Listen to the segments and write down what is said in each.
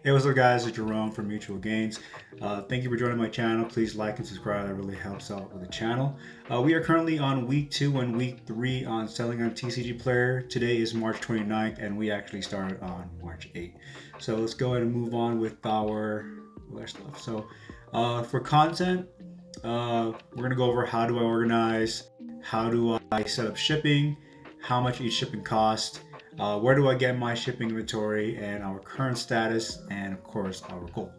Hey, what's up guys, it's Jerome from Mew-Tual Gainz. Thank you for joining my channel. Please like and subscribe, that really helps out with the channel. We are currently on week 2 and week 3 on selling on TCGPlayer. Today is March 29th and we actually started on March 8th. So let's go ahead and move on with our stuff. So for content, we're going to go over how do I organize, how do I set up shipping, how much each shipping costs, where do I get my shipping inventory, and our current status, and of course our goal.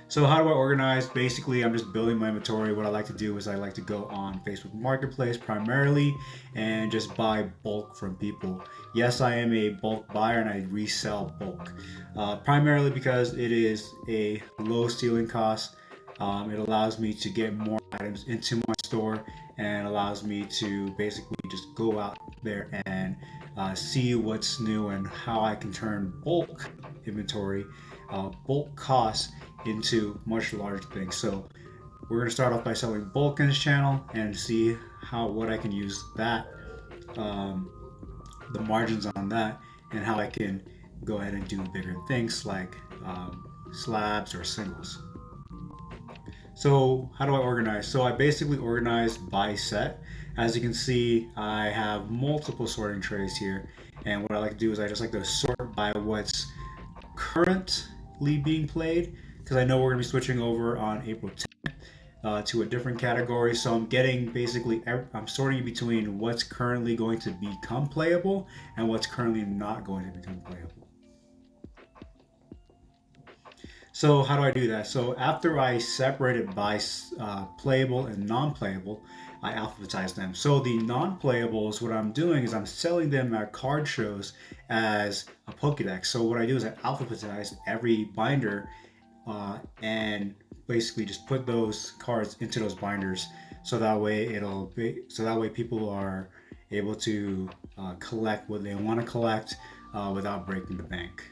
So how do I organize? Basically, I'm just building my inventory. What I like to do is I like to go on Facebook Marketplace primarily and just buy bulk from people. Yes, I am a bulk buyer and I resell bulk, primarily because it is a low ceiling cost. It allows me to get more items into my store and allows me to basically just go out there and see what's new and how I can turn bulk inventory, bulk costs into much larger things. So we're going to start off by selling bulk in this channel and see what I can use that, the margins on that, and how I can go ahead and do bigger things like slabs or singles. So how do I organize? So I basically organize by set. As you can see, I have multiple sorting trays here, and what I like to do is I just like to sort by what's currently being played, because I know we're going to be switching over on April 10th to a different category. So I'm getting I'm sorting between what's currently going to become playable and what's currently not going to become playable. So how do I do that? So after I separate it by playable and non-playable, I alphabetize them. So the non-playables, what I'm doing is I'm selling them at card shows as a Pokédex. So what I do is I alphabetize every binder and basically just put those cards into those binders. So that way people are able to collect what they want to collect without breaking the bank.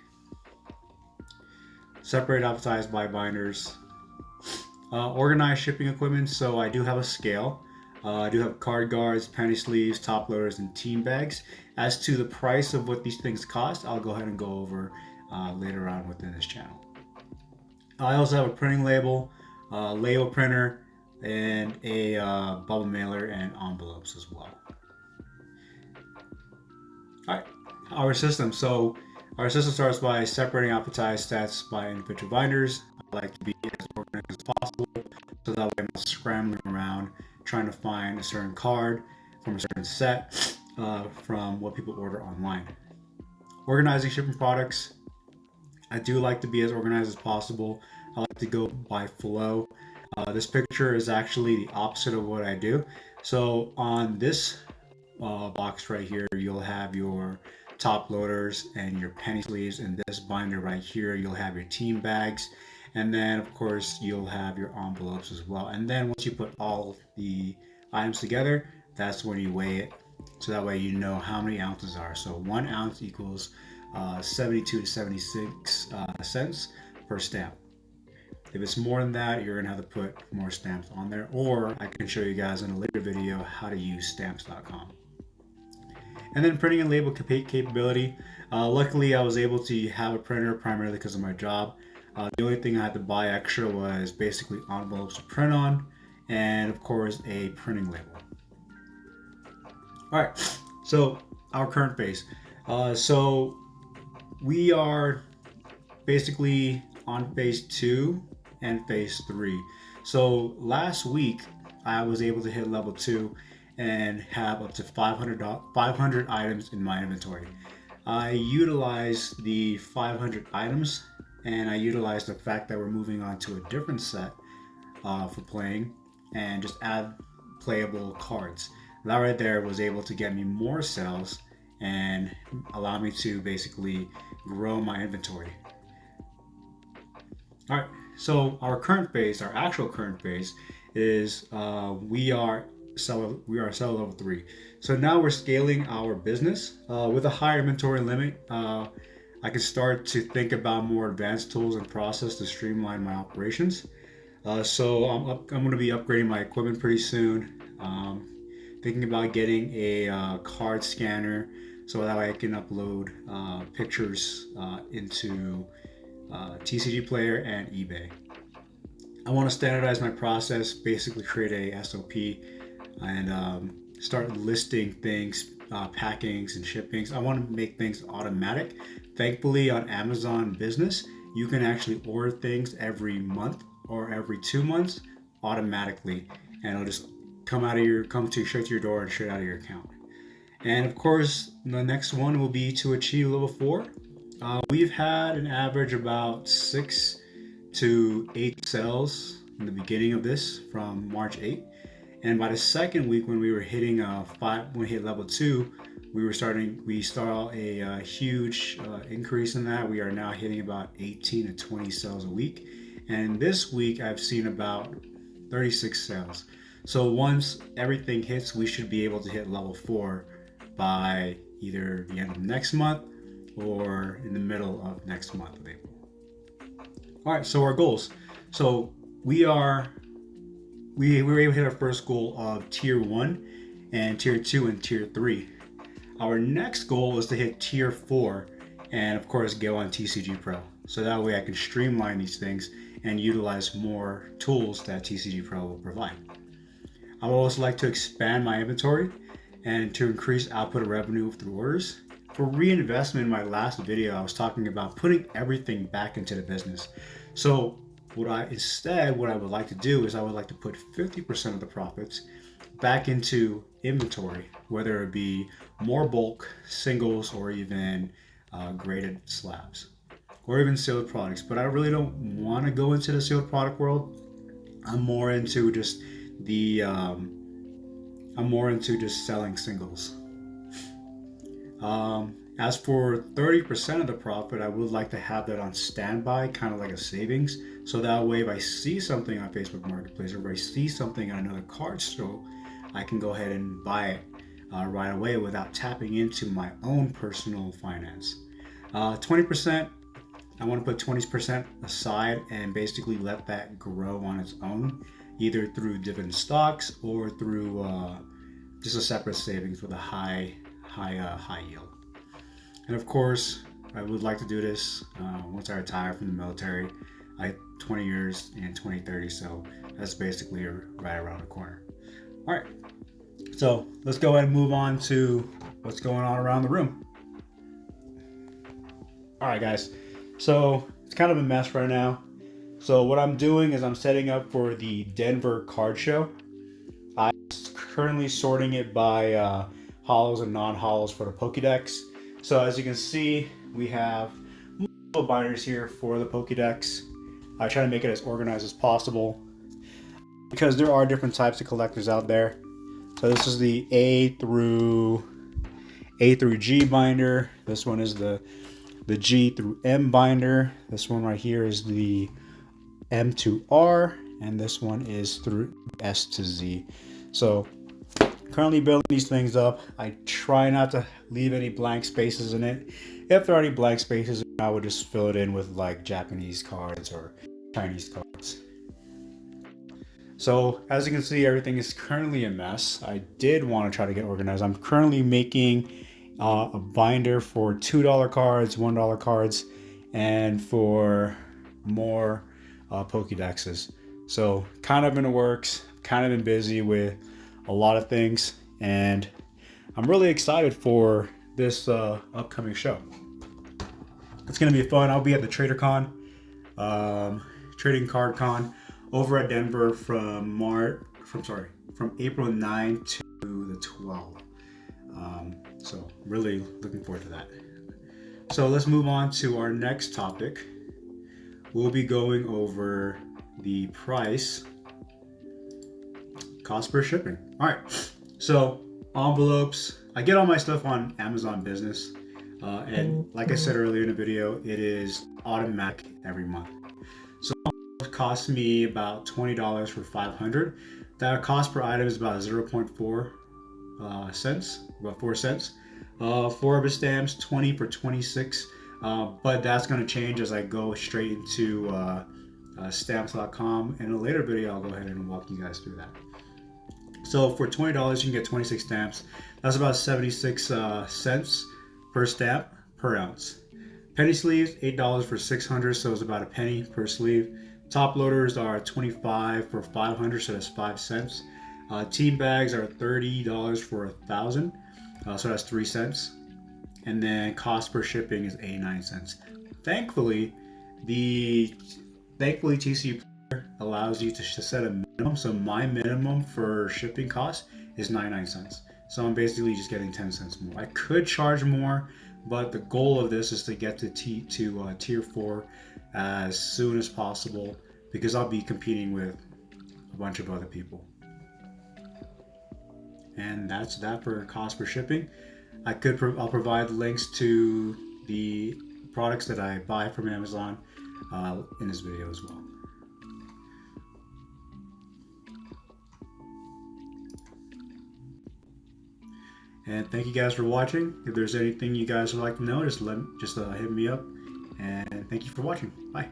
Separate, alphabetized by binders. Organized shipping equipment. So I do have a scale. I do have card guards, penny sleeves, top loaders, and team bags. As to the price of what these things cost, I'll go ahead and go over later on within this channel. I also have a printing label, label printer, and a bubble mailer and envelopes as well. All right, our system. So our system starts by separating alphabetized stats by individual binders. I like to be as organized as possible, so that way I'm not scrambling around trying to find a certain card from a certain set from what people order online. Organizing shipping products. I do like to be as organized as possible. I like to go by flow. This picture is actually the opposite of what I do. So on this box right here, you'll have your top loaders and your penny sleeves. In this binder right here, you'll have your team bags, and then of course you'll have your envelopes as well. And then once you put all the items together, that's when you weigh it, so that way you know how many ounces are. So 1 ounce equals 72 to 76 cents per stamp. If it's more than that, you're gonna have to put more stamps on there, or I can show you guys in a later video how to use stamps.com. And then printing and label capability. Luckily, I was able to have a printer primarily because of my job. The only thing I had to buy extra was basically envelopes to print on, and of course a printing label. All right, so our current phase. So we are basically on phase 2 and phase 3. So last week I was able to hit level 2 and have up to 500 items in my inventory. I utilize the 500 items, and I utilize the fact that we're moving on to a different set for playing, and just add playable cards. That right there was able to get me more sales and allow me to basically grow my inventory. All right, so our actual current phase is we are seller level 3. So now we're scaling our business with a higher inventory limit. I can start to think about more advanced tools and process to streamline my operations. So I'm going to be upgrading my equipment pretty soon. Thinking about getting a card scanner so that way I can upload pictures into TCGPlayer, and eBay. I want to standardize my process, basically create a SOP, and start listing things, packings and shippings. I want to make things automatic. Thankfully, on Amazon Business, you can actually order things every month or every 2 months automatically, and it'll just come straight to your door and straight out of your account. And of course, the next one will be to achieve level 4. We've had an average about 6 to 8 sales in the beginning of this from March 8th. And by the second week, when we were hitting when we hit level 2, we saw a huge increase in that. We are now hitting about 18 to 20 sales a week. And this week, I've seen about 36 sales. So once everything hits, we should be able to hit level 4 by either the end of next month or in the middle of next month of April. All right, so our goals. So we were able to hit our first goal of tier 1 and tier 2 and tier 3. Our next goal is to hit tier 4 and of course go on TCG Pro. So that way I can streamline these things and utilize more tools that TCG Pro will provide. I would also like to expand my inventory and to increase output of revenue through orders. For reinvestment, in my last video, I was talking about putting everything back into the business. So what I would like to do is I would like to put 50% of the profits back into inventory, whether it be more bulk, singles, or even graded slabs, or even sealed products. But I really don't want to go into the sealed product world. I'm more into just selling singles. As for 30% of the profit, I would like to have that on standby, kind of like a savings. So that way, if I see something on Facebook Marketplace or if I see something on another card store, I can go ahead and buy it right away without tapping into my own personal finance. 20%, I want to put 20% aside and basically let that grow on its own, either through dividend stocks or through just a separate savings with a high yield. And of course, I would like to do this once I retire from the military. I have 20 years in 2030, so that's basically right around the corner. All right, so let's go ahead and move on to what's going on around the room. All right, guys, so it's kind of a mess right now. So what I'm doing is I'm setting up for the Denver card show. I'm currently sorting it by holos and non-holos for the Pokédex. So as you can see, we have multiple binders here for the Pokédex. I try to make it as organized as possible because there are different types of collectors out there. So this is the A through G binder. This one is the G through M binder. This one right here is the M to R, and this one is through S to Z. So currently building these things up. I try not to leave any blank spaces in it. If there are any blank spaces, I would just fill it in with like Japanese cards or Chinese cards. So as you can see, everything is currently a mess. I did want to try to get organized. I'm currently making a binder for $2 cards, $1 cards, and for more Pokédexes. So kind of in the works, kind of been busy with a lot of things, and I'm really excited for this upcoming show. It's going to be fun. I'll be at the TraderCon, Trading Card Con over at Denver from April 9th to the 12th. So really looking forward to that. So let's move on to our next topic. We'll be going over the cost per shipping. All right, so envelopes. I get all my stuff on Amazon Business, and like I said earlier in the video, it is automatic every month. So it costs me about $20 for 500. That cost per item is about 0.4 cents, about 4 cents. 4 rubber stamps, 20 for 26. But that's going to change as I go straight into stamps.com. In a later video, I'll go ahead and walk you guys through that. So for $20, you can get 26 stamps. That's about 76 cents per stamp per ounce. Penny sleeves, $8 for 600, so it's about a penny per sleeve. Top loaders are 25 for 500, so that's 5 cents. Team bags are $30 for 1,000, so that's 3 cents. And then cost per shipping is 89 cents. Thankfully, TCG Player allows you to set a minimum. So my minimum for shipping cost is 99 cents. So I'm basically just getting 10 cents more. I could charge more, but the goal of this is to get to tier 4 as soon as possible, because I'll be competing with a bunch of other people. And that's that for cost per shipping. I'll provide links to the products that I buy from Amazon in this video as well. And thank you guys for watching. If there's anything you guys would like to know, just hit me up. And thank you for watching. Bye.